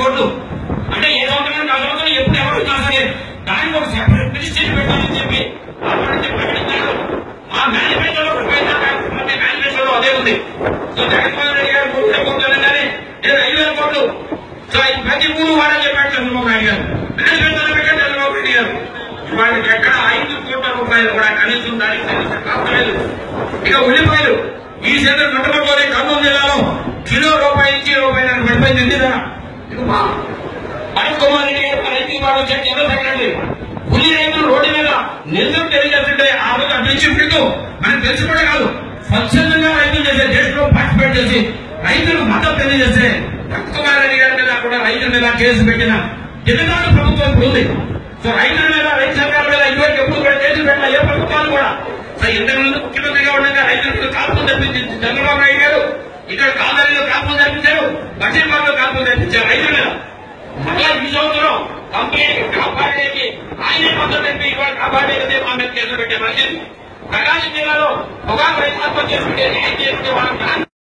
కోట్లు అంటే ఏ సంవత్సరం ఆ సంవత్సరం ఎప్పుడు ఎవరు వచ్చినా సరే దానికి ఒక సెపరేట్ మినిస్ట్రీ పెట్టాలని చెప్పి అప్పటి ప్రకటించారు. ఆ మేనిఫెస్టోలో మేనిఫెస్టోలో అదే ఉంది. సో జగన్మోహన్ రెడ్డి గారు 3,000 కోట్లు అనగానే 5,000 కోట్లు. సో ప్రతి ఊరు వాడని చెప్పాడు చంద్రబాబు నాయుడు గారు. మేనిఫెస్టోలో పెట్టాడు చంద్రబాబు రెడ్డి గారు. వాళ్ళకి ఎక్కడ 5 కోట్ల రూపాయలు కూడా కనీసం దానికి కాస్తలేదు. ఇక ఉల్లిపాయలు ఈ సెంటర్ నట్టబడుకోలే కర్నూలు జిల్లాలో కిలో రూపాయి నుంచి రూపాయలు పడిపోయింది. ఎందుకు అనిల్ కుమార్ రెడ్డి గారు రైతు విభాగం జనరల్ సెక్రటరీ ఉల్లి రైతులు రోడ్డు మీద నిధులు తెలియజేస్తుంటే ఆ రోజు అడ్మిషన్ మనకు తెలిసి కూడా కాదు స్వచ్ఛందంగా రైతులు చేసే దేశంలో పార్టిసిపేట్ చేసి రైతులకు మద్దతు తెలియజేస్తే అనిల్ కుమార్ రెడ్డి గారి మీద కూడా రైతుల మీద కేసు పెట్టిన తెలంగాణ ప్రభుత్వం ఇప్పుడు ఉంది. సో రైతుల మీద రైతు సర్కారు మీద ఇటువంటి ఎప్పుడు కూడా కేసులు పెట్టిన ఏ ప్రభుత్వాలు కూడా. సో ఇంతకుముందు ముఖ్యమంత్రిగా ఉండగా రైతులకు కాపులు తెప్పించింది చంద్రబాబు నాయుడు గారు. ఇక్కడ కాదారిలో కాపులు తెప్పించారు, బషీర్బాద్ లో కాపులు తెప్పించారు రైతుల మీద. మళ్ళా ఈ సంవత్సరం కంపెనీ కాపాడేకి ఆయనే మద్దతు పెట్టి ఇవాళ కాపాడేది మా మీద కేసులు పెట్టే మనిషి. ప్రకాశం జిల్లాలో పొగాకు రైతు ఆత్మహత్య చేసుకుంటే న్యాయం చేసుకుంటే వాళ్ళ